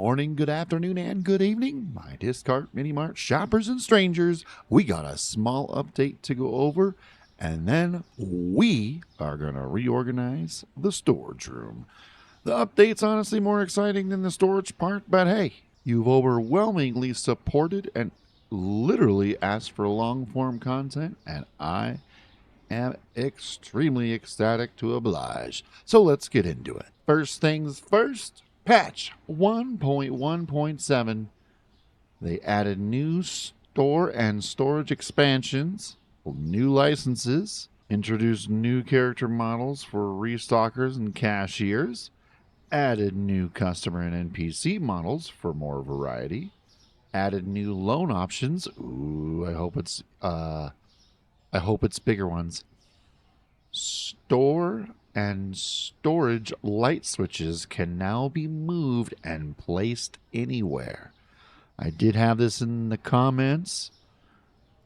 morning, good afternoon, and good evening, my Discard Mini Mart shoppers and strangers. We got a small update to go over, and then we are going to reorganize the storage room. The update's honestly more exciting than the storage part, but hey, you've overwhelmingly supported and literally asked for long-form content, and I am extremely ecstatic to oblige. So let's get into it. First things first, patch 1.1.7. They added new store and storage expansions, new licenses, introduced new character models for restockers and cashiers, added new customer and NPC models for more variety, added new loan options. Ooh, I hope it's bigger ones. Store and storage light switches can now be moved and placed anywhere. I did have this in the comments,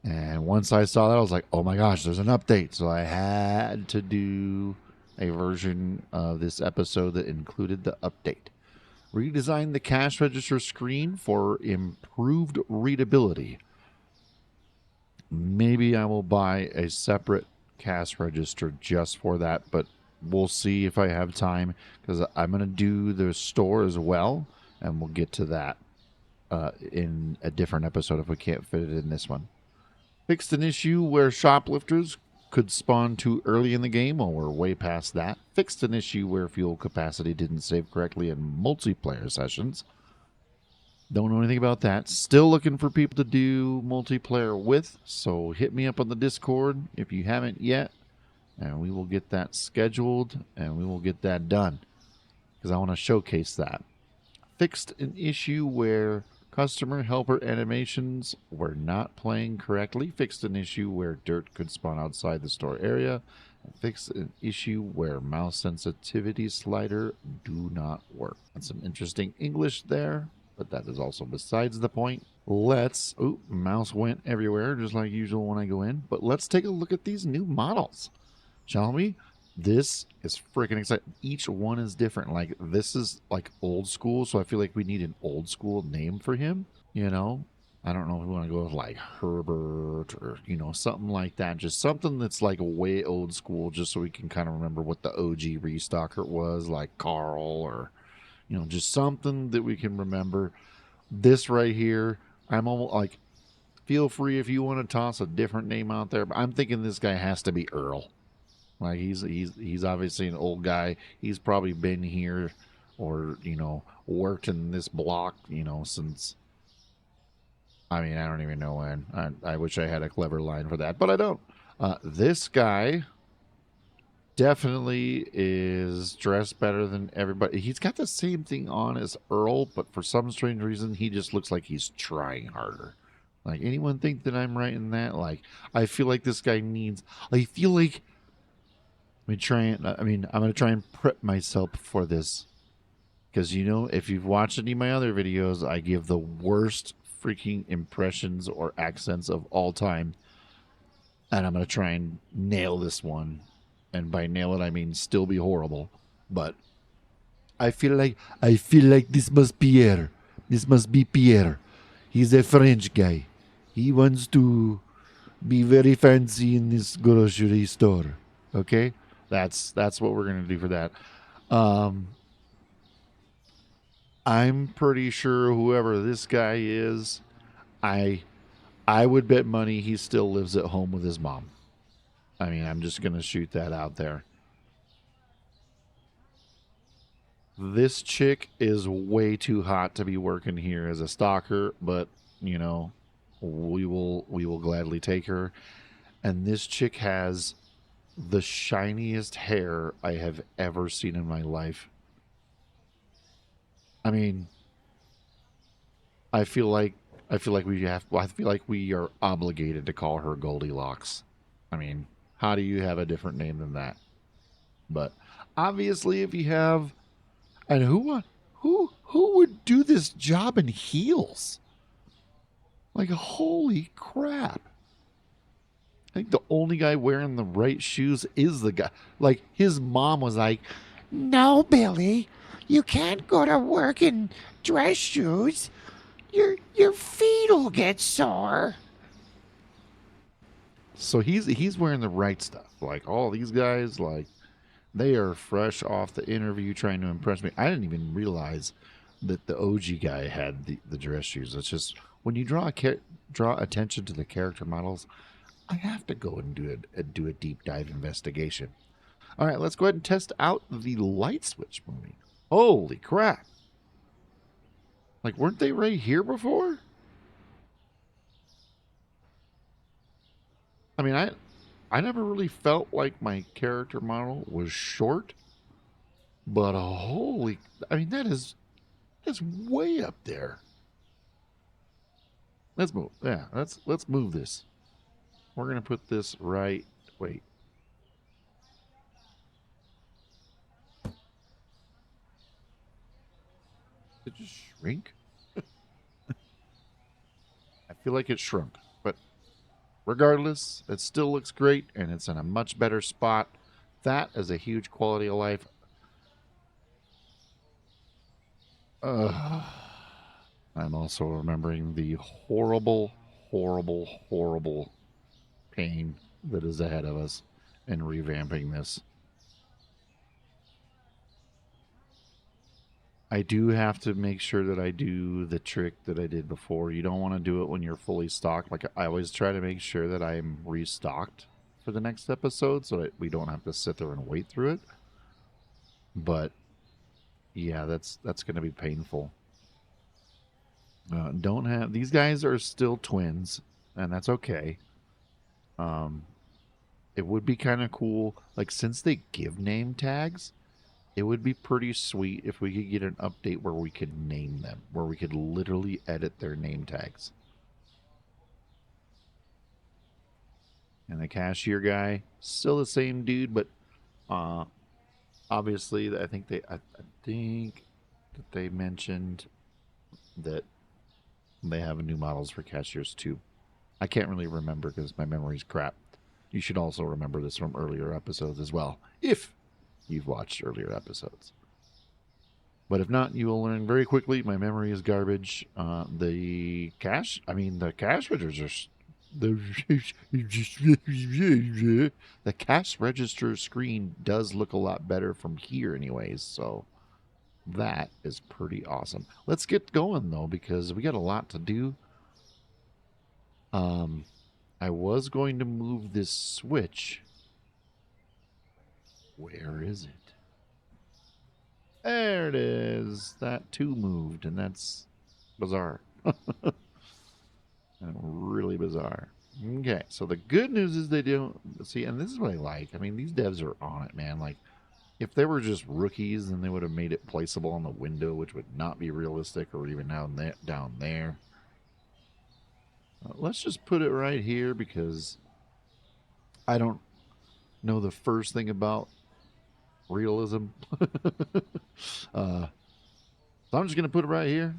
and once I saw that, I was like, oh my gosh, there's an update. So I had to do a version of this episode that included the update. Redesigned the cash register screen for improved readability. Maybe I will buy a separate cash register just for that, but we'll see if I have time, because I'm going to do the store as well, and we'll get to that in a different episode if we can't fit it in this one. Fixed an issue where shoplifters could spawn too early in the game. Well, we're way past that. Fixed an issue where fuel capacity didn't save correctly in multiplayer sessions. Don't know anything about that. Still looking for people to do multiplayer with, so hit me up on the Discord if you haven't yet, and we will get that scheduled, and we will get that done, because I want to showcase that. Fixed an issue where customer helper animations were not playing correctly. Fixed an issue where dirt could spawn outside the store area. Fixed an issue where mouse sensitivity slider do not work. That's some interesting English there, but that is also besides the point. Mouse went everywhere just like usual when I go in. But let's take a look at these new models, shall we? This is freaking exciting. Each one is different. Like, this is like old school, so I feel like we need an old school name for him, you know? I don't know if we want to go with like Herbert or, something like that. Just something that's like way old school, just so we can kind of remember what the OG restocker was, like Carl, or, just something that we can remember. This right here, I'm almost like, feel free if you want to toss a different name out there, but I'm thinking this guy has to be Earl. Like, he's obviously an old guy. He's probably been here or, worked in this block, since, I don't even know when. I wish I had a clever line for that, but I don't. This guy definitely is dressed better than everybody. He's got the same thing on as Earl, but for some strange reason, he just looks like he's trying harder. Like, anyone think that I'm right in that? Like, I feel like this guy needs, I feel like, I'm going to try and prep myself for this. Because, if you've watched any of my other videos, I give the worst freaking impressions or accents of all time. And I'm going to try and nail this one. And by nail it, I mean still be horrible. But I feel like this must be Pierre. This must be Pierre. He's a French guy. He wants to be very fancy in this grocery store. Okay? That's what we're going to do for that. I'm pretty sure whoever this guy is, I would bet money he still lives at home with his mom. I'm just going to shoot that out there. This chick is way too hot to be working here as a stalker, but, we will gladly take her. And this chick has the shiniest hair I have ever seen in my life. I feel like we are obligated to call her Goldilocks. How do you have a different name than that? But obviously, if you have, and who would do this job in heels? Like, holy crap! I think the only guy wearing the right shoes is the guy. Like, his mom was like, No, Billy. You can't go to work in dress shoes. Your feet'll get sore. So he's wearing the right stuff. Like all these guys, like they are fresh off the interview trying to impress me. I didn't even realize that the OG guy had the dress shoes. It's just when you draw attention to the character models, I have to go and do a deep dive investigation. All right, let's go ahead and test out the light switch movie. Holy crap! Like, weren't they right here before? I mean, I never really felt like my character model was short, but holy, I mean, that's way up there. Let's move. Yeah, let's move this. We're gonna put this right. Wait, did it just shrink? I feel like it shrunk, but regardless, it still looks great and it's in a much better spot. That is a huge quality of life. I'm also remembering the horrible, horrible, horrible pain that is ahead of us in revamping this. I do have to make sure that I do the trick that I did before. You don't want to do it when you're fully stocked. Like I always try to make sure that I'm restocked for the next episode so that we don't have to sit there and wait through it. But yeah, that's going to be painful. Don't have these guys are still twins, and that's okay. Um, it would be kind of cool, like since they give name tags, it would be pretty sweet if we could get an update where we could name them, where we could literally edit their name tags. And the cashier guy, still the same dude, but uh, obviously, I think that they mentioned that they have new models for cashiers too. I can't really remember because my memory's crap. You should also remember this from earlier episodes as well, if you've watched earlier episodes. But if not, you will learn very quickly. My memory is garbage. The cash registers, the the cash register screen does look a lot better from here, anyways. So that is pretty awesome. Let's get going though, because we got a lot to do. Um, I was going to move this switch. Where is it? There it is. That too moved, and that's bizarre. Really bizarre. Okay, so the good news is they don't see, and this is what I like. I mean, these devs are on it, man. Like, if they were just rookies, then they would have made it placeable on the window, which would not be realistic, or even down there. Let's just put it right here because I don't know the first thing about realism. So I'm just gonna put it right here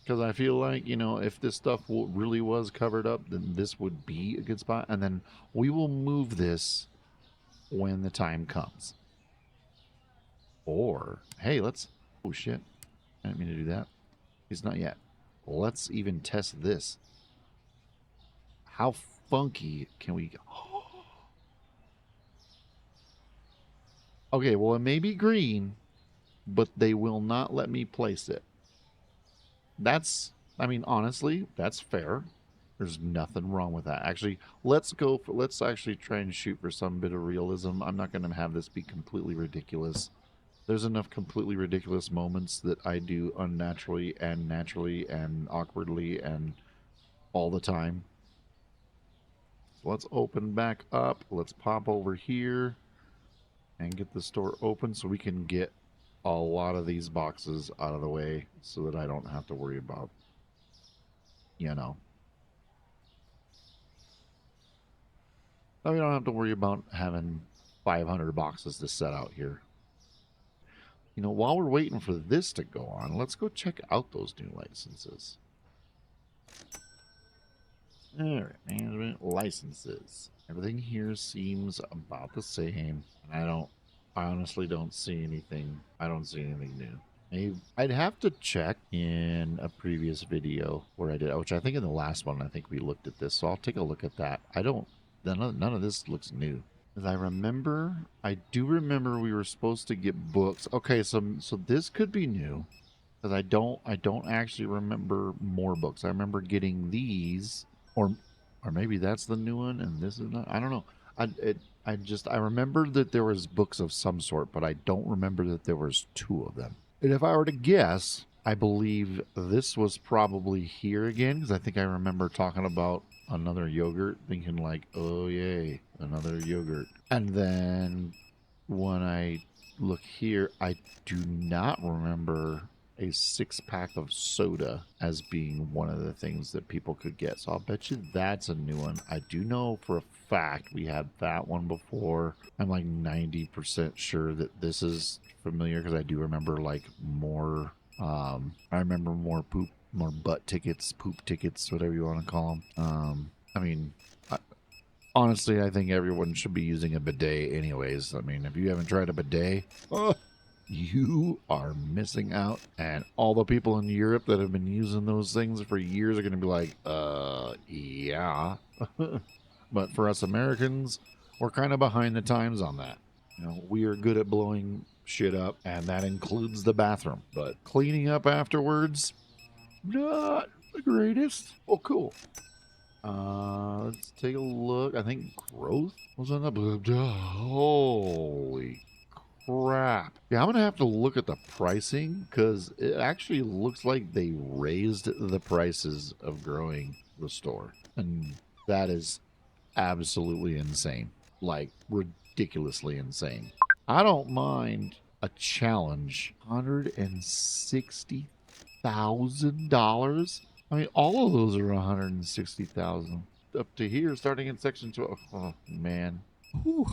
because I feel like if this stuff really was covered up, then this would be a good spot, and then we will move this when the time comes. Or hey, let's. Oh shit! I didn't mean to do that. It's not yet. Let's even test this. How funky can we go? Okay, well, it may be green, but they will not let me place it. That's, I mean, honestly, that's fair. There's nothing wrong with that. Actually, let's actually try and shoot for some bit of realism. I'm not going to have this be completely ridiculous. There's enough completely ridiculous moments that I do unnaturally and naturally and awkwardly and all the time. So let's open back up. Let's pop over here and get the store open so we can get a lot of these boxes out of the way so that I don't have to worry about, you know, we don't have to worry about having 500 boxes to set out here. While we're waiting for this to go on, let's go check out those new licenses. All right, management licenses. Everything here seems about the same, and I don't I honestly don't see anything. I don't see anything new. I'd have to check in a previous video where I did, which I think in the last one, I think we looked at this. So I'll take a look at that. I don't, none of this looks new. As I do remember we were supposed to get books. Okay, so this could be new because I don't actually remember more books. I remember getting these, or or maybe that's the new one and this is not. I don't know. I remember that there was books of some sort, but I don't remember that there was two of them. And if I were to guess, I believe this was probably here again because I think I remember talking about another yogurt, thinking like, "Oh yay, another yogurt." And then when I look here, I do not remember a 6-pack of soda as being one of the things that people could get. So I'll bet you that's a new one. I do know for a fact we had that one before. I'm like 90% sure that this is familiar because I do remember like more. I remember more butt tickets, poop tickets, whatever you want to call them. I mean, honestly, I think everyone should be using a bidet anyways. I mean, if you haven't tried a bidet, you are missing out. And all the people in Europe that have been using those things for years are going to be like, yeah. But for us Americans, we're kind of behind the times on that. You know, we are good at blowing shit up, and that includes the bathroom. But cleaning up afterwards, not the greatest. Oh, cool. Let's take a look. I think growth was on the. Holy crap. Yeah, I'm going to have to look at the pricing because it actually looks like they raised the prices of growing the store. And that is absolutely insane. Like, ridiculously insane. I don't mind a challenge. $160,000? I mean, all of those are 160,000 up to here, starting in section 12. Oh, man. Whew.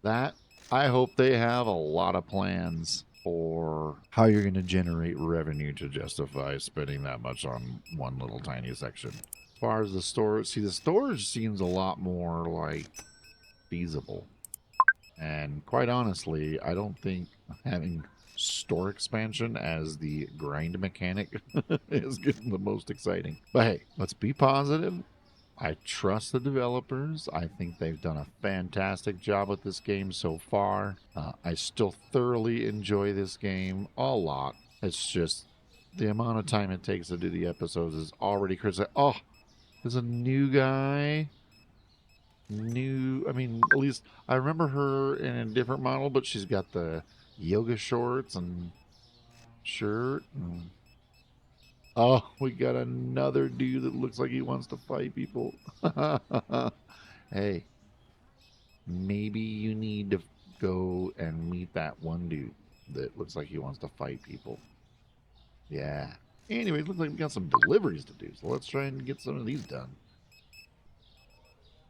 That, I hope they have a lot of plans for how you're going to generate revenue to justify spending that much on one little tiny section. As far as the storage, see, the storage seems a lot more like feasible. And quite honestly, I don't think having store expansion as the grind mechanic is getting the most exciting. But hey, let's be positive. I trust the developers. I think they've done a fantastic job with this game so far. I still thoroughly enjoy this game a lot. It's just the amount of time it takes to do the episodes is already crazy. Oh, there's a new guy. I mean, at least I remember her in a different model, but she's got the yoga shorts and shirt. Oh, we got another dude that looks like he wants to fight people. Hey, maybe you need to go and meet that one dude that looks like he wants to fight people. Yeah. Anyways, looks like we got some deliveries to do, so let's try and get some of these done.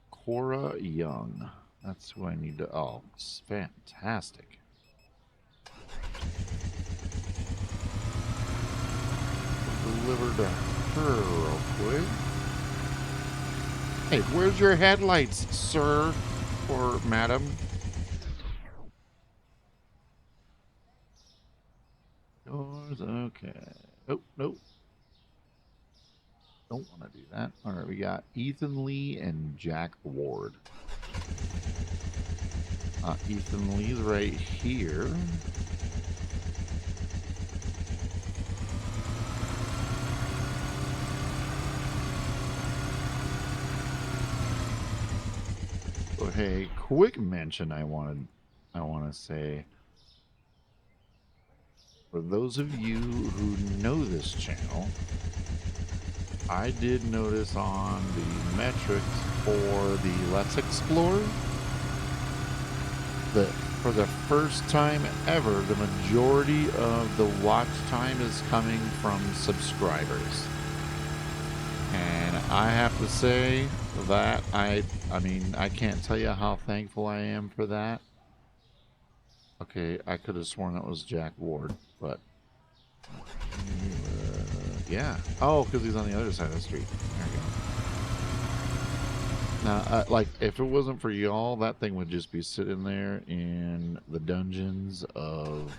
Cora Young. That's who I need to. Oh, it's fantastic. Deliver to her real quick. Hey, where's your headlights, sir or madam? Yours, okay. Oh, nope. Don't want to do that. All right, we got Ethan Lee and Jack Ward. Ethan Lee's right here. So hey, quick mention I want to say, for those of you who know this channel, I did notice on the metrics for the Let's Explore that for the first time ever, the majority of the watch time is coming from subscribers. And I have to say that I mean, I can't tell you how thankful I am for that. Okay, I could have sworn that was Jack Ward, but yeah. Oh, because he's on the other side of the street. There we go. Now, like, if it wasn't for y'all, that thing would just be sitting there in the dungeons of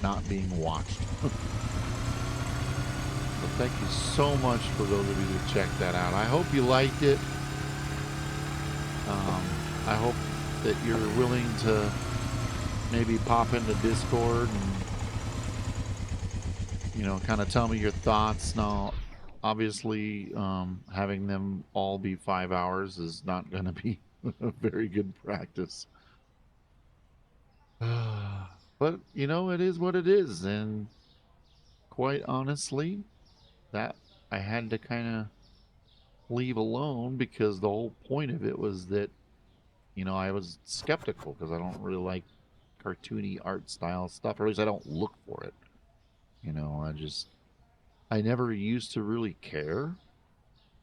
not being watched. So thank you so much for those of you who checked that out. I hope you liked it. I hope that you're willing to maybe pop into Discord and, you know, kind of tell me your thoughts. Now, obviously, having them all be 5 hours is not going to be a very good practice. But, you know, it is what it is. And quite honestly, that I had to kind of leave alone because the whole point of it was that, you know, I was skeptical because I don't really like cartoony art style stuff, or at least I don't look for it. You know, I never used to really care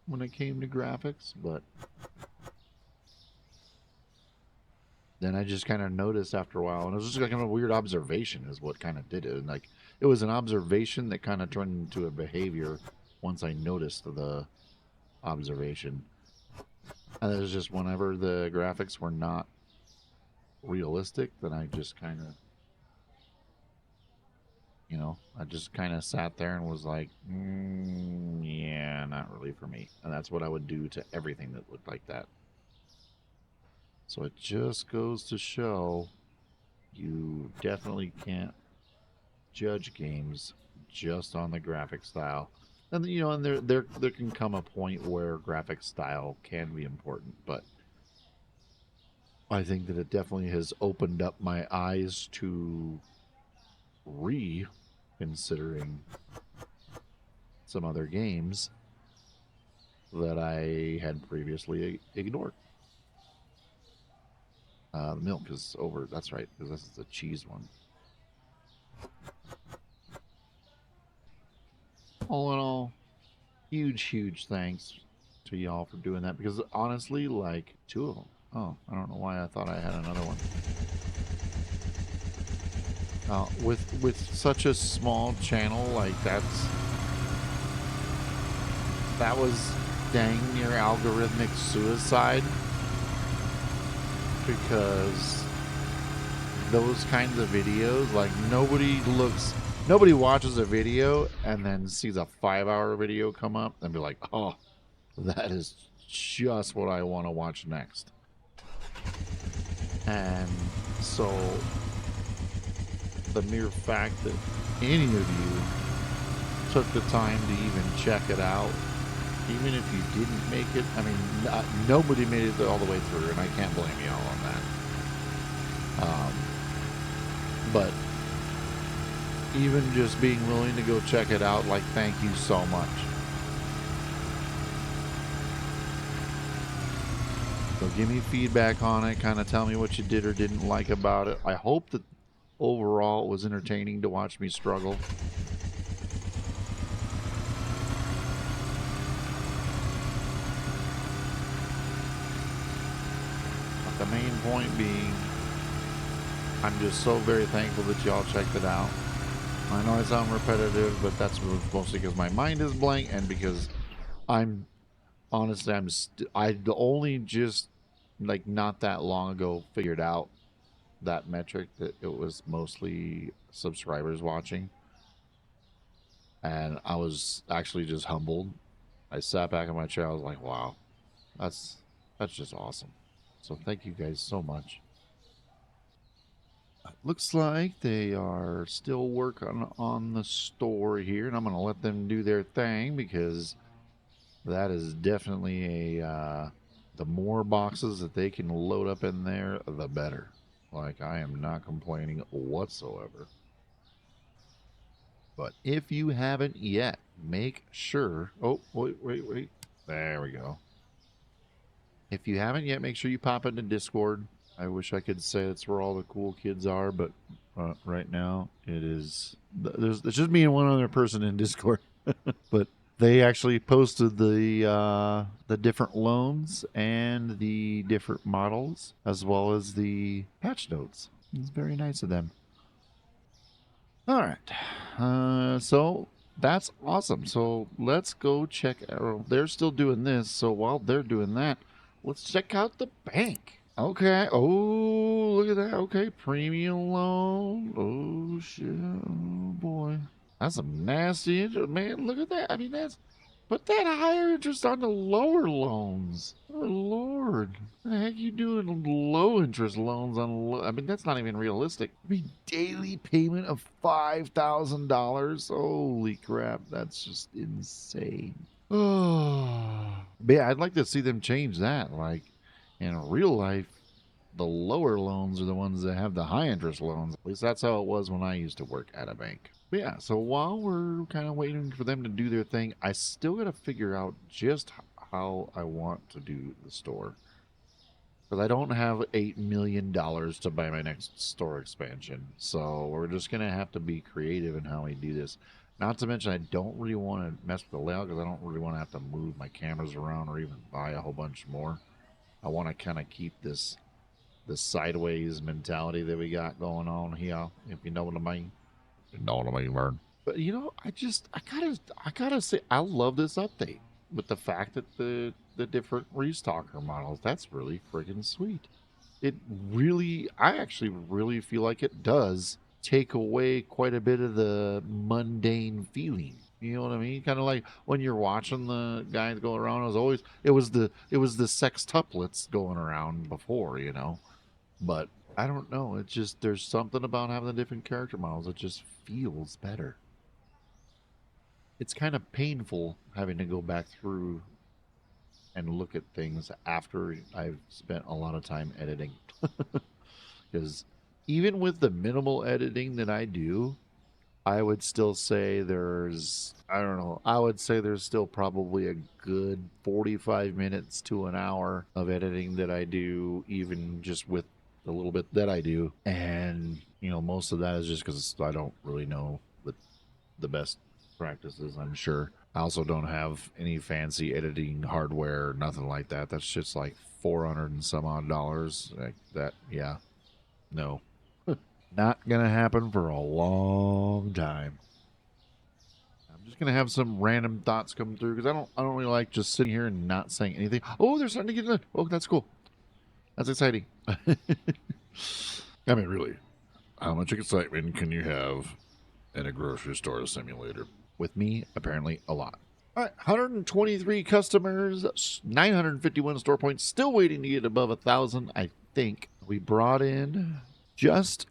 when it came to graphics, but then I just kind of noticed after a while, and it was just like kind of a weird observation is what kind of did it. And like, it was an observation that kind of turned into a behavior once I noticed the observation. And it was just whenever the graphics were not realistic, then I just kind of, you know, I just kind of sat there and was like, yeah, not really for me. And that's what I would do to everything that looked like that. So it just goes to show you definitely can't judge games just on the graphic style. And you know, and there can come a point where graphic style can be important, but I think that it definitely has opened up my eyes to reconsidering some other games that I had previously ignored. The milk is over. That's right, because this is the cheese one. All in all, huge thanks to y'all for doing that, because honestly, like, two of them. Oh, I don't know why I thought I had another one. With such a small channel, like that was dang near algorithmic suicide, because those kinds of videos, like, nobody watches a video and then sees a 5-hour video come up and be like, oh, that is just what I want to watch next. And so the mere fact that any of you took the time to even check it out, even if you didn't make it, I mean, nobody made it all the way through, and I can't blame y'all on that. But even just being willing to go check it out, like, thank you so much. So give me feedback on it, kind of tell me what you did or didn't like about it. I hope that overall it was entertaining to watch me struggle. But the main point being, I'm just so very thankful that y'all checked it out. I know I sound repetitive, but that's mostly because my mind is blank and because I'm honestly, I only just, like, not that long ago figured out that metric, that it was mostly subscribers watching, and I was actually just humbled. I sat back in my chair. I was like, wow, that's just awesome. So thank you guys so much. Looks like they are still working on the store here, and I'm going to let them do their thing, because that is definitely the more boxes that they can load up in there, the better. Like, I am not complaining whatsoever. But if you haven't yet, make sure. Oh, wait. There we go. If you haven't yet, make sure you pop into Discord. I wish I could say that's where all the cool kids are, but right now it is. There's just me and one other person in Discord. But they actually posted the different loans and the different models, as well as the patch notes. It's very nice of them. All right. So That's awesome. So let's go check. They're still doing this. So while they're doing that, let's check out the bank. Okay. Oh, look at that. Okay. Premium loan. Oh, shit. Oh, boy. That's some nasty interest. Man, look at that. I mean, that's. Put that higher interest on the lower loans. Oh, Lord. What the heck you doing low interest loans on I mean, that's not even realistic. I mean, daily payment of $5,000. Holy crap. That's just insane. Oh. But yeah, I'd like to see them change that. Like, in real life, the lower loans are the ones that have the high interest loans. At least that's how it was when I used to work at a bank. But yeah, so while we're kind of waiting for them to do their thing, I still got to figure out just how I want to do the store. Because I don't have $8 million to buy my next store expansion. So we're just going to have to be creative in how we do this. Not to mention, I don't really want to mess with the layout because I don't really want to have to move my cameras around or even buy a whole bunch more. I want to kind of keep this sideways mentality that we got going on here, if you know what I mean. You know what I mean, Vern. But you know, I gotta say, I love this update with the fact that the different restocker models. That's really friggin' sweet. It really, I actually really feel like it does take away quite a bit of the mundane feeling. You know what I mean? Kind of like when you're watching the guys go around. It was the sextuplets going around before. But I don't know. It's just there's something about having the different character models. It just feels better. It's kind of painful having to go back through and look at things after I've spent a lot of time editing. Because even with the minimal editing that I do, I would still say I don't know, I would say there's still probably a good 45 minutes to an hour of editing that I do, even just with the little bit that I do. And, most of that is just because I don't really know the best practices, I'm sure. I also don't have any fancy editing hardware, nothing like that. That's just like 400 and some odd dollars. Like that, yeah, no. Not gonna happen for a long time. I'm just gonna have some random thoughts come through because I don't really like just sitting here and not saying anything. Oh, they're starting to get in. Oh, that's cool. That's exciting. I mean, really, how much excitement can you have in a grocery store simulator? With me, apparently, a lot. All right, 123 customers, 951 store points, still waiting to get above 1,000. I think we brought in just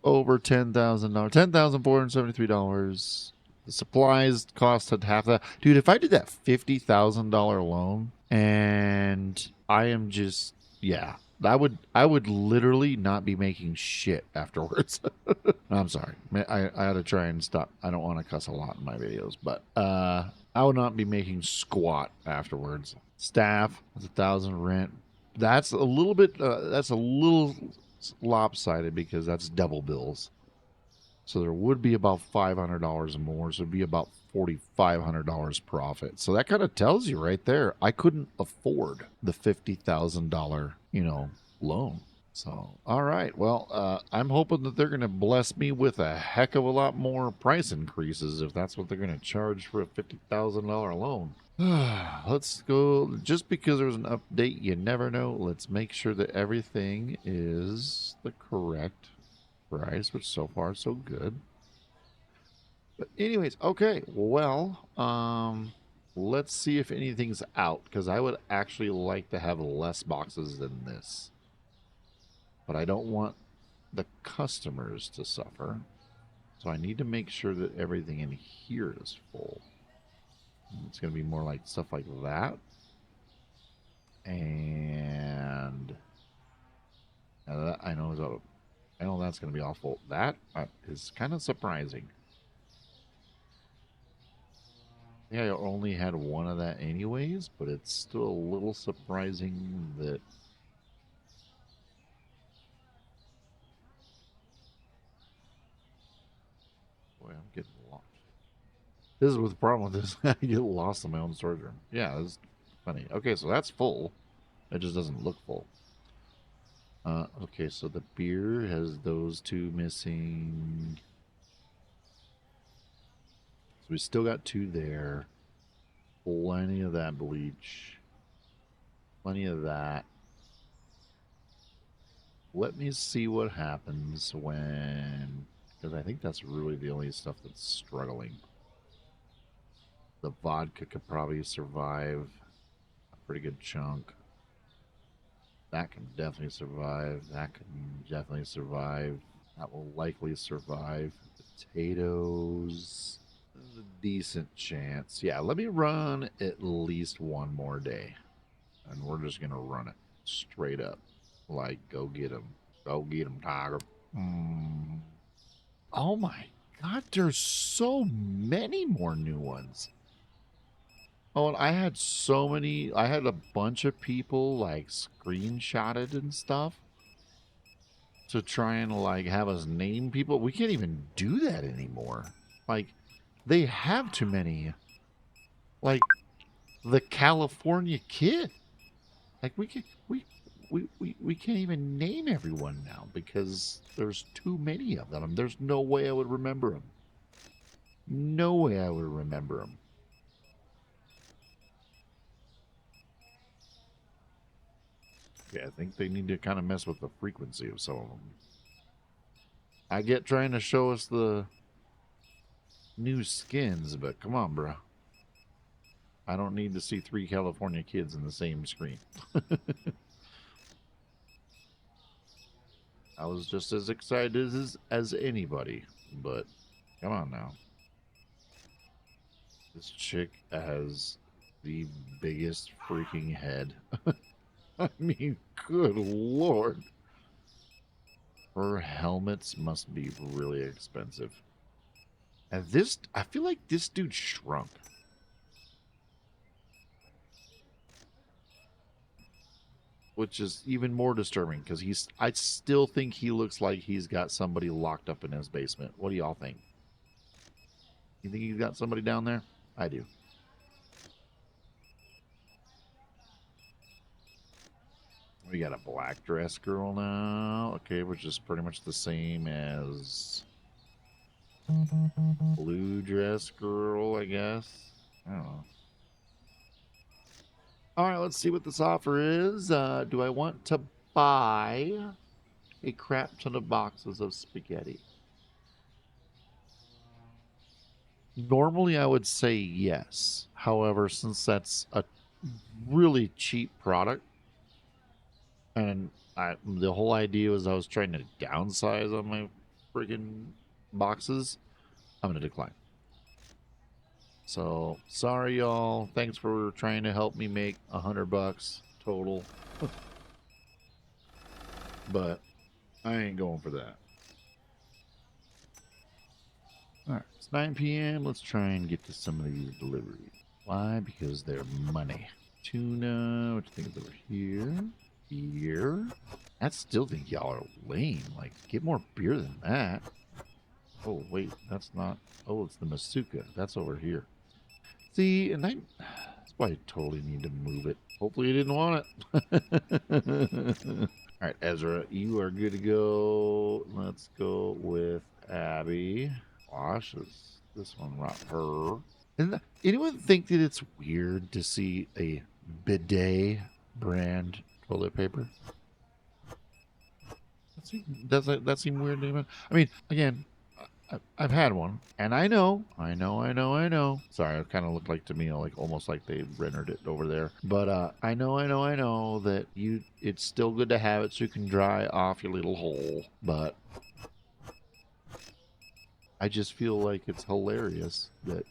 over $10,000, $10,473. The supplies cost had half that. Dude, if I did that $50,000 loan and I am just, yeah, I would literally not be making shit afterwards. I'm sorry. I had to try and stop. I don't want to cuss a lot in my videos, but I would not be making squat afterwards. Staff, that's 1,000 rent. That's a little bit. That's a little lopsided because that's double bills. So there would be about $500 more. So it'd be about $4,500 profit. So that kind of tells you right there. I couldn't afford the $50,000, loan. So, all right. Well, I'm hoping that they're going to bless me with a heck of a lot more price increases if that's what they're going to charge for a $50,000 loan. Let's go. Just because there's an update, you never know. Let's make sure that everything is the correct price, which so far so good. But anyways, okay. Well, let's see if anything's out because I would actually like to have less boxes than this, but I don't want the customers to suffer. So I need to make sure that everything in here is full. It's going to be more like stuff like that. And that I know that's going to be all full. That is kind of surprising. Yeah, I only had one of that anyways, but it's still a little surprising that. Boy, I'm getting lost. This is what the problem with this. I get lost in my own storage room. Yeah, it's funny. Okay, so that's full. It just doesn't look full. Okay, so the beer has those two missing. We still got 2 there. Plenty of that bleach. Plenty of that. Let me see what happens when... Because I think that's really the only stuff that's struggling. The vodka could probably survive a pretty good chunk. That can definitely survive. That can definitely survive. That will likely survive. Potatoes. There's a decent chance. Yeah, let me run at least one more day. And we're just going to run it straight up. Like, go get him. Go get him, Tiger. Mm. Oh my god, there's so many more new ones. Oh, and I had so many. I had a bunch of people like screenshotted and stuff to try and like have us name people. We can't even do that anymore. Like, they have too many. Like, the California Kid. Like, we can't even name everyone now because there's too many of them. There's no way I would remember them. No way I would remember them. Yeah, I think they need to kind of mess with the frequency of some of them. I get trying to show us the new skins, but come on, bro. I don't need to see 3 California Kids in the same screen. I was just as excited as anybody, but come on now. This chick has the biggest freaking head. I mean, good lord. Her helmets must be really expensive. And this, I feel like this dude shrunk. Which is even more disturbing because I still think he looks like he's got somebody locked up in his basement. What do y'all think? You think he's got somebody down there? I do. We got a black dress girl now. Okay, which is pretty much the same as blue dress girl, I guess. I don't know. All right, let's see what this offer is. Do I want to buy a crap ton of boxes of spaghetti? Normally, I would say yes. However, since that's a really cheap product, and the whole idea was I was trying to downsize on my friggin' boxes, I'm going to decline. So, sorry, y'all. Thanks for trying to help me make $100 total. But I ain't going for that. Alright, it's 9 p.m. Let's try and get to some of these deliveries. Why? Because they're money. Tuna, what do you think is over here? Beer? I still think y'all are lame. Like, get more beer than that. Oh, wait, that's not... Oh, it's the Masuka. That's over here. See, and that's why I totally need to move it. Hopefully you didn't want it. All right, Ezra, you are good to go. Let's go with Abby. Wash is this one, not her. And anyone think that it's weird to see a bidet brand toilet paper? Does that seem weird to anyone? I mean, again, I've had one, and I know. Sorry, it kind of looked like to me, like almost like they rendered it over there. But I know that it's still good to have it so you can dry off your little hole. But I just feel like it's hilarious that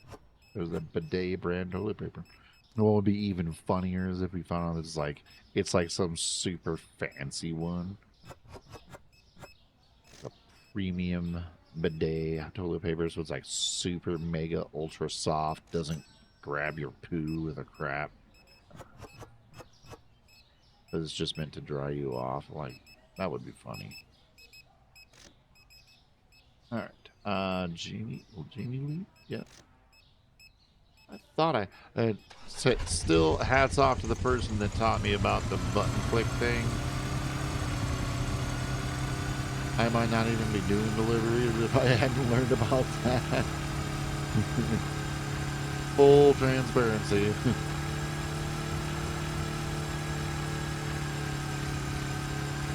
there's a bidet brand toilet paper. And what would be even funnier is if we found out it's like some super fancy one, a premium bidet toilet paper, so it's like super mega ultra soft, doesn't grab your poo with a crap, but it's just meant to dry you off. Like, that would be funny. All right, Jamie Lee, yeah. I thought I still hats off to the person that taught me about the button click thing. I might not even be doing deliveries if I hadn't learned about that. Full transparency.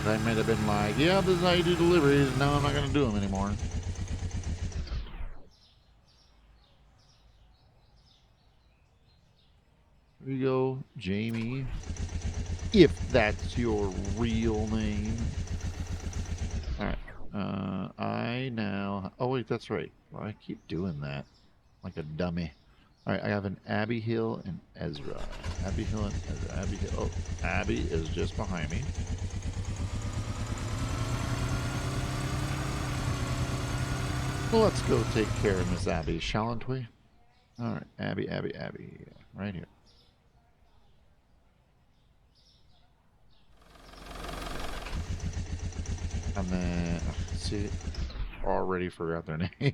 I might have been like, yeah, this is how you do deliveries, and now I'm not going to do them anymore. There you go, Jamie. If that's your real name. Alright. I now... Oh, wait, that's right. Well, I keep doing that like a dummy. Alright, I have an Abby Hill and Ezra. Abby Hill and Ezra. Abby Hill. Oh, Abby is just behind me. Well, let's go take care of Miss Abby, shalln't we? Alright, Abby. Right here. And then, see, already forgot their name.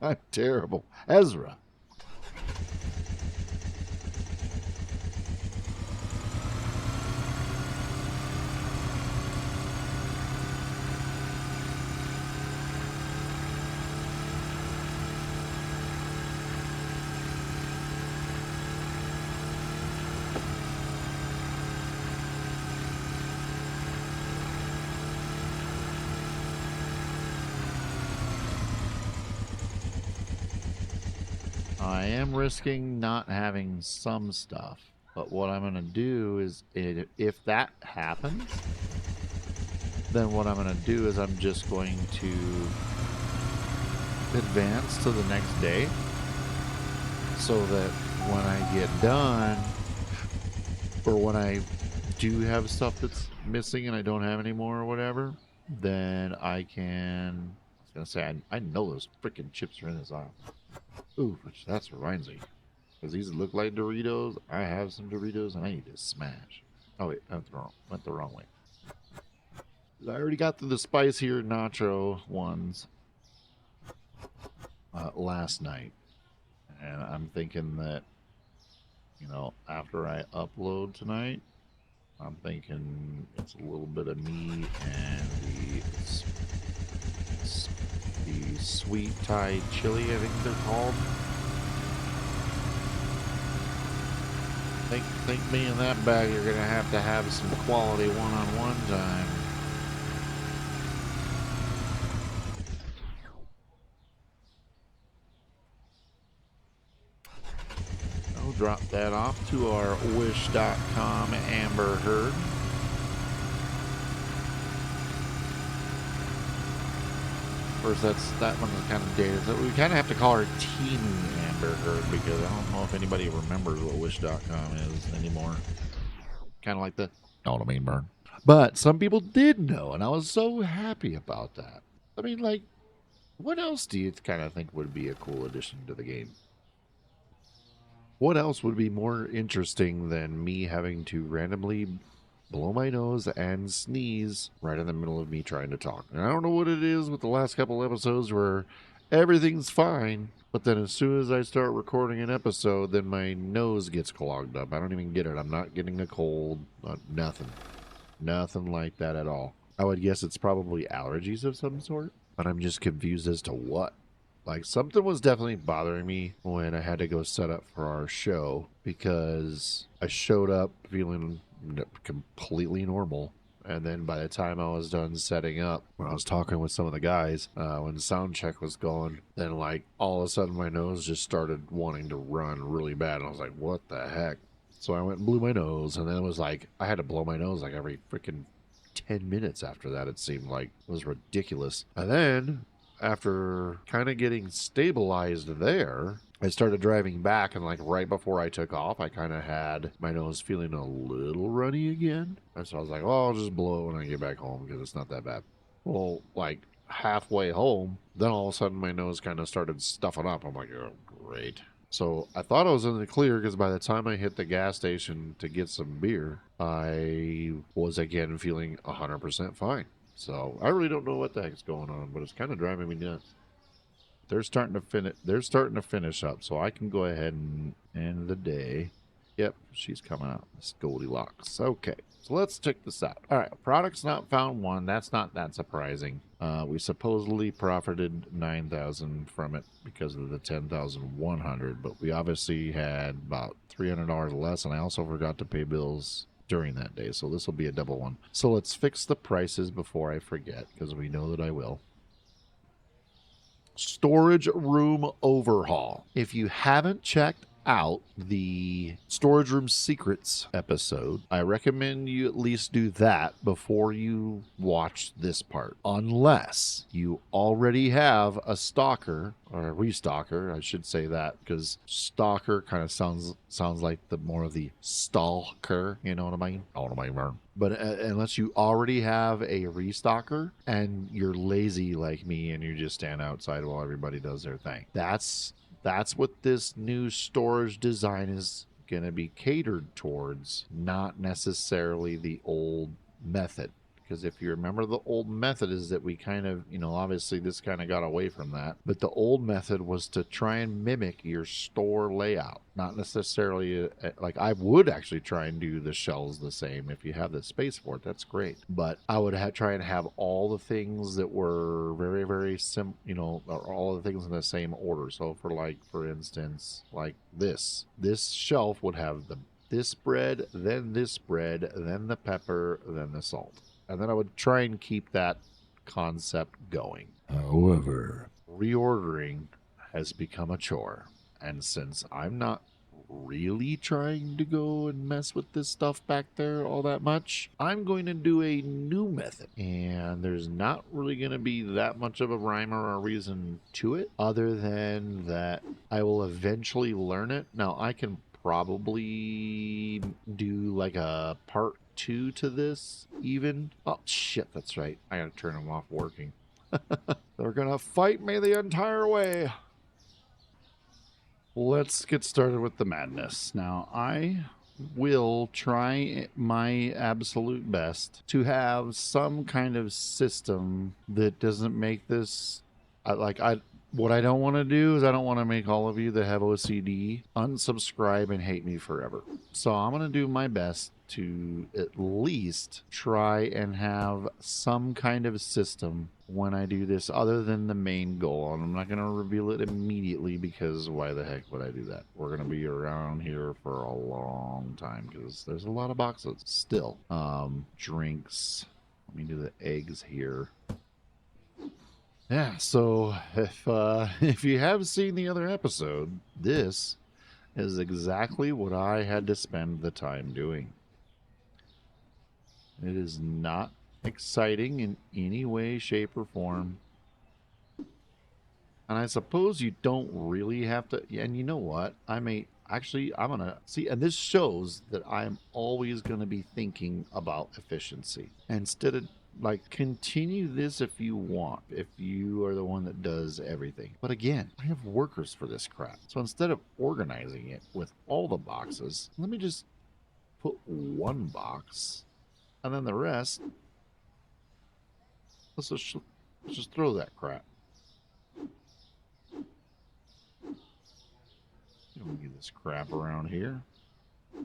I'm terrible. Ezra. I am risking not having some stuff, but what I'm going to do is, if that happens, then what I'm going to do is I'm just going to advance to the next day so that when I get done, or when I do have stuff that's missing and I don't have anymore or whatever, then I can... I was going to say, I know those freaking chips are in this aisle. Ooh, which that reminds me. Because these look like Doritos. I have some Doritos and I need to smash. Oh, wait, that's wrong. Went the wrong way. I already got through the spicier nacho ones last night. And I'm thinking that, you know, after I upload tonight, I'm thinking it's a little bit of meat and the sweet Thai chili, I think they're called. Think me and that bag are gonna have some quality one-on-one time. I'll drop that off to our wish.com Amber Heard. Of course, that one's kind of dated. So we kind of have to call her Team Amber Heard because I don't know if anybody remembers what wish.com is anymore. Kind of like the, know what I mean, burn. But some people did know, and I was so happy about that. I mean, like, what else do you kind of think would be a cool addition to the game? What else would be more interesting than me having to randomly blow my nose and sneeze right in the middle of me trying to talk? And I don't know what it is with the last couple episodes where everything's fine, but then as soon as I start recording an episode, then my nose gets clogged up. I don't even get it. I'm not getting a cold, nothing. Nothing like that at all. I would guess it's probably allergies of some sort, but I'm just confused as to what. Like, something was definitely bothering me when I had to go set up for our show because I showed up feeling completely normal. And then by the time I was done setting up, when I was talking with some of the guys, when the sound check was going, then like all of a sudden my nose just started wanting to run really bad. And I was like, what the heck? So I went and blew my nose, and then it was like I had to blow my nose like every freaking 10 minutes after that. It seemed like it was ridiculous. And then after kind of getting stabilized there, I started driving back, and like right before I took off, I kind of had my nose feeling a little runny again. And so I was like, oh, I'll just blow when I get back home because it's not that bad. Well, like halfway home, then all of a sudden my nose kind of started stuffing up. I'm like, oh, great. So I thought I was in the clear because by the time I hit the gas station to get some beer, I was again feeling 100% fine. So I really don't know what the heck's going on, but it's kind of driving me nuts. They're starting to finish. They're starting to finish up, so I can go ahead and end the day. Yep, she's coming out. It's Goldilocks. Okay. So let's check this out. All right, products not found one. That's not that surprising. We supposedly profited 9,000 from it because of the 10,100, but we obviously had about $300 less, and I also forgot to pay bills during that day, so this will be a double one. So let's fix the prices before I forget, because we know that I will. Storage room overhaul. If you haven't checked out the storage room secrets episode, I recommend you at least do that before you watch this part, unless you already have a stalker or a restocker. I should say that, because stalker kind of sounds like the more of the stalker, you know what I mean? But unless you already have a restocker and you're lazy like me and you just stand outside while everybody does their thing, that's what this new storage design is going to be catered towards, not necessarily the old method. Because if you remember, the old method is that we kind of, obviously this kind of got away from that. But the old method was to try and mimic your store layout. Not necessarily, like I would actually try and do the shelves the same. If you have the space for it, that's great. But I would try and have all the things that were very, very simple, or all the things in the same order. So for instance, like this shelf would have this bread, then the pepper, then the salt. And then I would try and keep that concept going. However, reordering has become a chore. And since I'm not really trying to go and mess with this stuff back there all that much, I'm going to do a new method. And there's not really going to be that much of a rhyme or a reason to it, other than that I will eventually learn it. Now, I can probably do like a part 2 to this even. Oh shit, that's right, I gotta turn them off working. They're gonna fight me the entire way. Let's get started with the madness. Now, I will try my absolute best to have some kind of system that doesn't make this what I don't want to do is I don't want to make all of you that have OCD unsubscribe and hate me forever. So I'm going to do my best to at least try and have some kind of system when I do this other than the main goal. And I'm not going to reveal it immediately, because why the heck would I do that? We're going to be around here for a long time because there's a lot of boxes still. Drinks. Let me do the eggs here. Yeah, so if you have seen the other episode, this is exactly what I had to spend the time doing. It is not exciting in any way, shape, or form. And I suppose you don't really have to. And you know what? I'm going to see, and this shows that I'm always going to be thinking about efficiency. Instead of continue this if you want, if you are the one that does everything. But again, I have workers for this crap. So instead of organizing it with all the boxes, let me just put one box, and then the rest, let's just throw that crap. You don't need this crap around here. The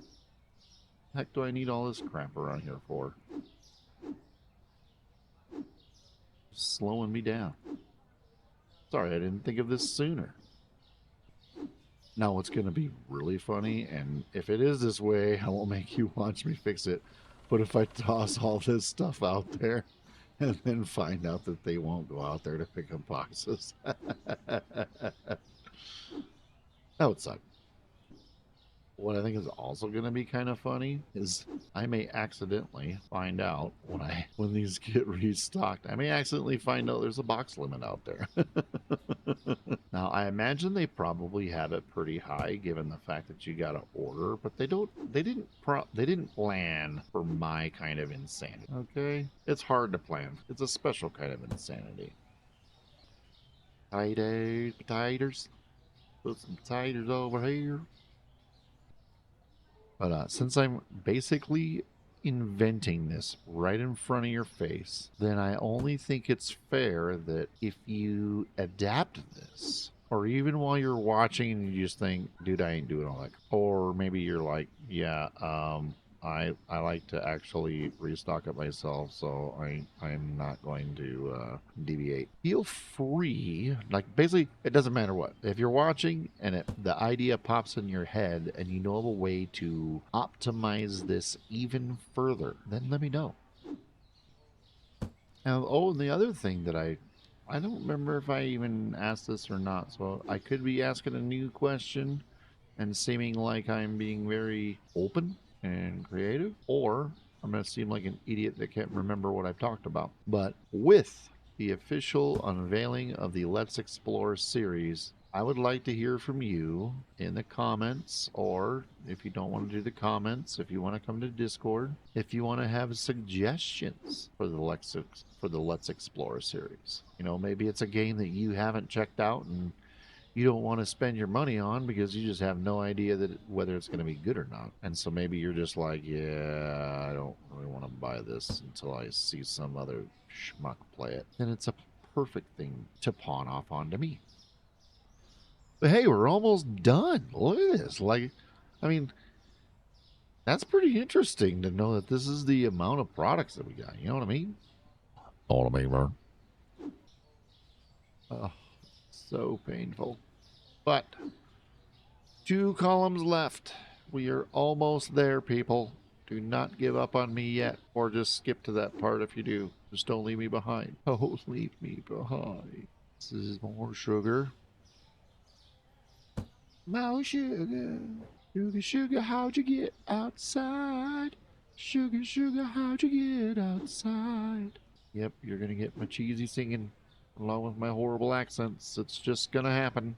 heck do I need all this crap around here for? Slowing me down. Sorry, I didn't think of this sooner. Now, what's going to be really funny, and if it is this way, I won't make you watch me fix it, but if I toss all this stuff out there and then find out that they won't go out there to pick up boxes, that would suck. What I think is also going to be kind of funny is I may accidentally find out when these get restocked. I may accidentally find out there's a box limit out there. Now, I imagine they probably have it pretty high, given the fact that you got to order, but they didn't plan for my kind of insanity. Okay, it's hard to plan. It's a special kind of insanity. Potatoes. Put some potatoes over here. But since I'm basically inventing this right in front of your face, then I only think it's fair that if you adapt this, or even while you're watching and you just think, dude, I ain't doing all that, or maybe you're like, yeah, I like to actually restock it myself, so I'm not going to deviate. Feel free, like basically it doesn't matter what. If you're watching and the idea pops in your head and you know of a way to optimize this even further, then let me know. And the other thing that I don't remember if I even asked this or not, so I could be asking a new question and seeming like I'm being very open and creative, or I'm going to seem like an idiot that can't remember what I've talked about. But with the official unveiling of the Let's Explore series, I would like to hear from you in the comments, or if you don't want to do the comments, if you want to come to Discord, if you want to have suggestions for the Let's Explore series. You know, maybe it's a game that you haven't checked out and you don't want to spend your money on because you just have no idea whether it's going to be good or not. And so maybe you're just like, yeah, I don't really want to buy this until I see some other schmuck play it. And it's a perfect thing to pawn off onto me. But hey, we're almost done. Look at this. Like, I mean, that's pretty interesting to know that this is the amount of products that we got. You know what I mean? Know what I mean, bro? Oh, so painful. But 2 columns left. We are almost there, people. Do not give up on me yet, or just skip to that part if you do. Just don't leave me behind. Don't leave me behind. This is more sugar. More sugar. Sugar, sugar, how'd you get outside? Sugar, sugar, how'd you get outside? Yep, you're gonna get my cheesy singing along with my horrible accents. It's just gonna happen.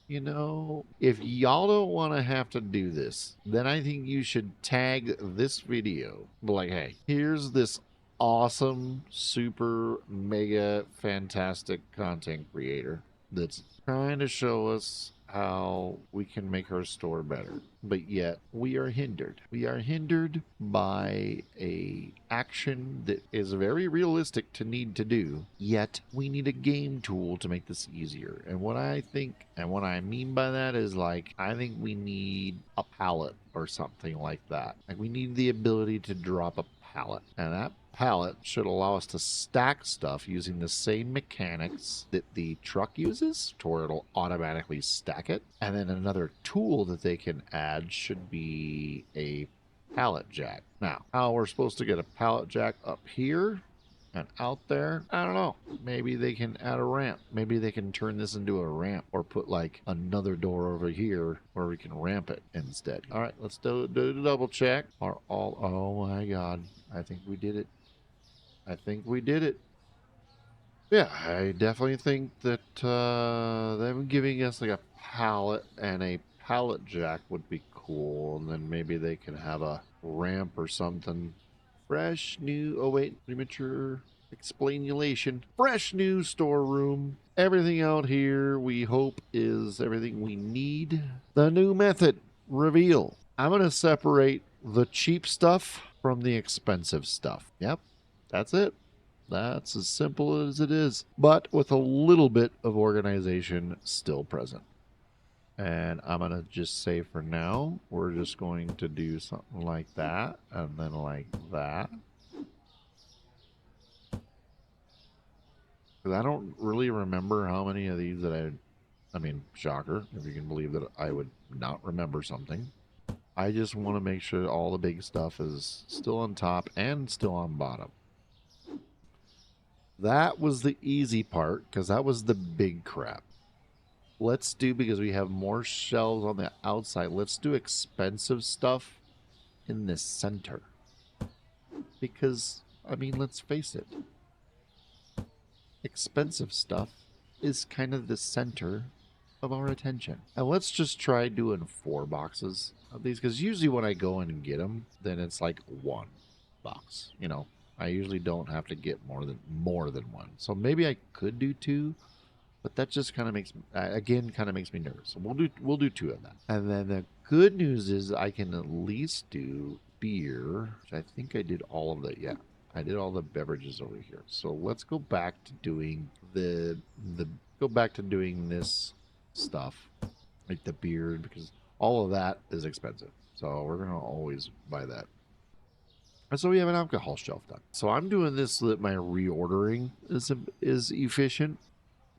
You know, if y'all don't want to have to do this, then I think you should tag this video. Be like, hey, here's this awesome, super, mega, fantastic content creator that's trying to show us how we can make our store better. But yet we are hindered. We are hindered by a action that is very realistic to need to do. Yet we need a game tool to make this easier. And what I think and what I mean by that is like I think we need a pallet or something like that. Like we need the ability to drop a pallet. And that pallet should allow us to stack stuff using the same mechanics that the truck uses, to where it'll automatically stack it. And then another tool that they can add should be a pallet jack. Now, how we're supposed to get a pallet jack up here and out there, I don't know. Maybe they can add a ramp. Maybe they can turn this into a ramp, or put like another door over here where we can ramp it instead. All right, let's do the double check. Are all, oh my God, I think we did it. I think we did it. Yeah, I definitely think that them giving us like a pallet and a pallet jack would be cool. And then maybe they can have a ramp or something. Fresh new, oh wait, premature explanation. Fresh new storeroom. Everything out here we hope is everything we need. The new method, reveal. I'm going to separate the cheap stuff from the expensive stuff. Yep, that's it. That's as simple as it is, but with a little bit of organization still present. And I'm going to just say for now, we're just going to do something like that, and then like that. Because I don't really remember how many of these that I mean, shocker, if you can believe that I would not remember something. I just want to make sure all the big stuff is still on top and still on bottom. That was the easy part, because that was the big crap. Let's do, because we have more shelves on the outside, let's do expensive stuff in the center. Because, I mean, let's face it, expensive stuff is kind of the center of our attention. And let's just try doing 4 boxes of these, because usually when I go in and get them, then it's like 1 box, you know. I usually don't have to get more than 1. So maybe I could do 2, but that just kind of makes me nervous. So we'll do 2 of that. And then the good news is I can at least do beer, which I think I did all of that. Yeah, I did all the beverages over here. So let's go back to doing this stuff, like the beer, because all of that is expensive. So we're going to always buy that. And so we have an alcohol shelf done. So I'm doing this so that my reordering is efficient.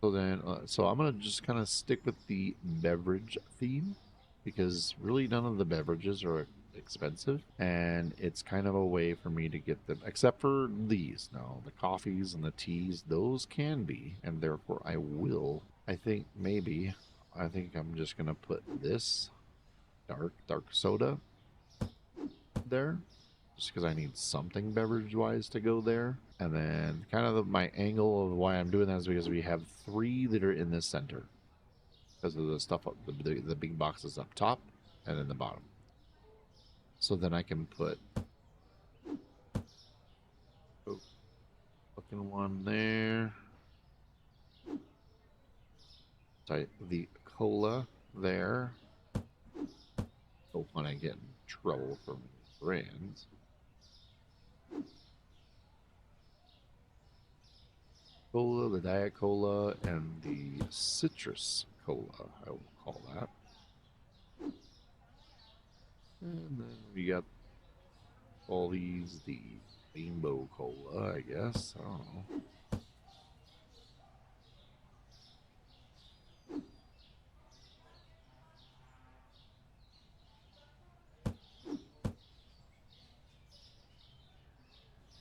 So then, so I'm gonna just kind of stick with the beverage theme because really none of the beverages are expensive, and it's kind of a way for me to get them. Except for these, no, the coffees and the teas, those can be, and therefore I will. I think maybe, I think I'm just gonna put this dark soda there just because I need something beverage wise to go there. And then kind of my angle of why I'm doing that is because we have three that are in the center because of the stuff up the big boxes up top and in the bottom. So then I can put looking one there. Sorry, the cola there. Don't want to get in trouble from brands. Cola, the Diet Cola, and the Citrus Cola, I will call that. And then we got all these, the Rainbow Cola, I guess. I don't know.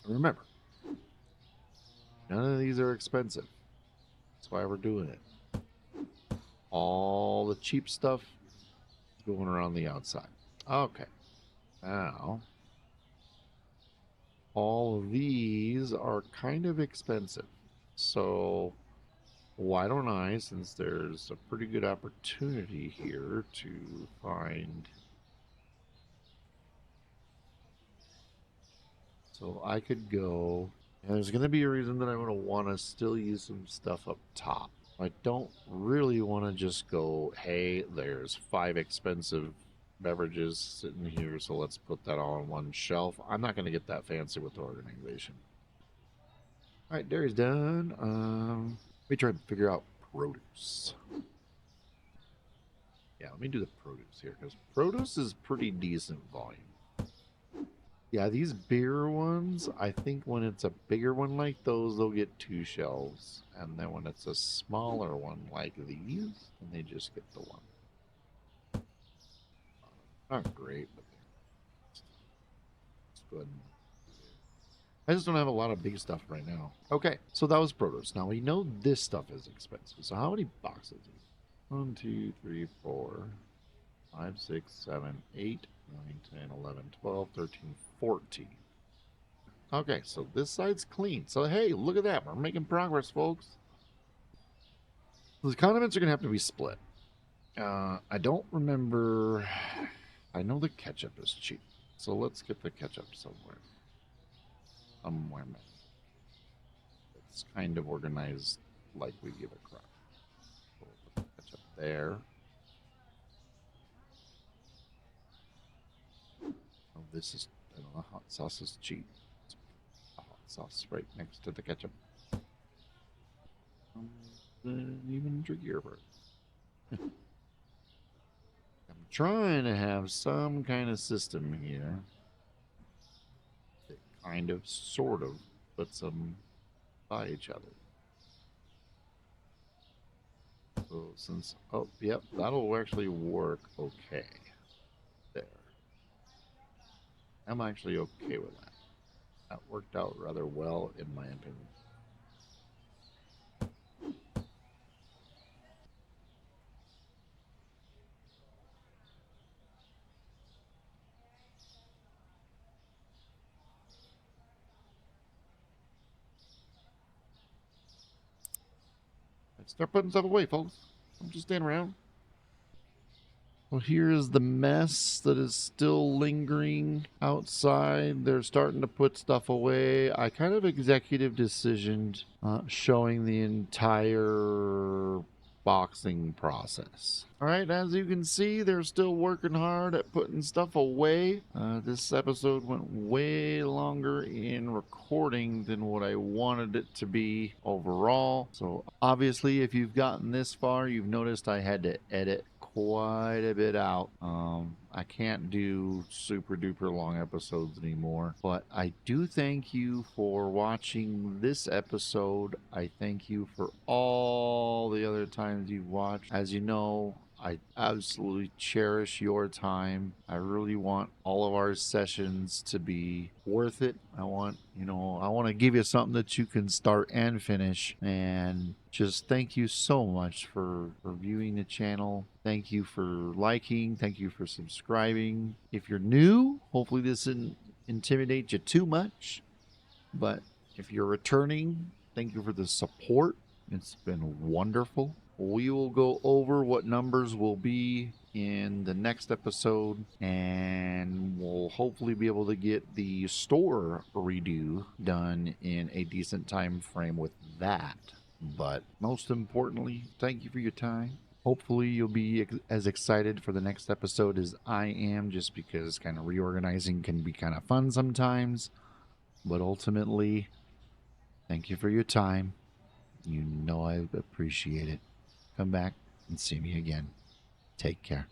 Remember, none of these are expensive. That's why we're doing it. All the cheap stuff is going around the outside. Okay. Now, all of these are kind of expensive. So, why don't I, since there's a pretty good opportunity here to find. So, I could go. And there's going to be a reason that I'm going to want to still use some stuff up top. I don't really want to just go, hey, there's 5 expensive beverages sitting here, so let's put that all on one shelf. I'm not going to get that fancy with the organization. All right, dairy's done. Let me try and figure out produce. Yeah, let me do the produce here, because produce is pretty decent volume. Yeah, these bigger ones, I think when it's a bigger one like those, they'll get 2 shelves. And then when it's a smaller one like these, then they just get the one. Not great, but it's good. I just don't have a lot of big stuff right now. Okay, so that was produce. Now we know this stuff is expensive. So how many boxes? 1, 2, 3, 4, 5, 6, 7, 8, 9, 10, 11, 12, 13, 14. Okay, so this side's clean. So hey, look at that. We're making progress, folks. The condiments are going to have to be split. I don't remember. I know the ketchup is cheap. So let's get the ketchup somewhere. It's kind of organized like we give a crap. So we'll put the ketchup there. Oh, this is, I don't know, hot sauce is cheap. The hot sauce right next to the ketchup. Even trickier part. I'm trying to have some kind of system here that kind of, sort of, puts them by each other. So since, oh, yep, that'll actually work okay. There. I'm actually okay with that. That worked out rather well, in my opinion. Let's start putting stuff away, folks. I'm just standing around. Well, here's the mess that is still lingering outside. They're starting to put stuff away. I kind of executive decisioned showing the entire boxing process. All right, as you can see, they're still working hard at putting stuff away. This episode went way longer in recording than what I wanted it to be overall. So obviously, if you've gotten this far, you've noticed I had to edit quite a bit out. I can't do super duper long episodes anymore. But I do thank you for watching this episode. I thank you for all the other times you've watched. As you know, I absolutely cherish your time. I really want all of our sessions to be worth it. I want to give you something that you can start and finish. And just thank you so much for viewing the channel. Thank you for liking. Thank you for subscribing. If you're new, hopefully this didn't intimidate you too much. But if you're returning, thank you for the support. It's been wonderful. We will go over what numbers will be in the next episode, and we'll hopefully be able to get the store redo done in a decent time frame with that. But most importantly, thank you for your time. Hopefully, you'll be as excited for the next episode as I am, just because kind of reorganizing can be kind of fun sometimes. But ultimately, thank you for your time. You know I appreciate it. Come back and see me again. Take care.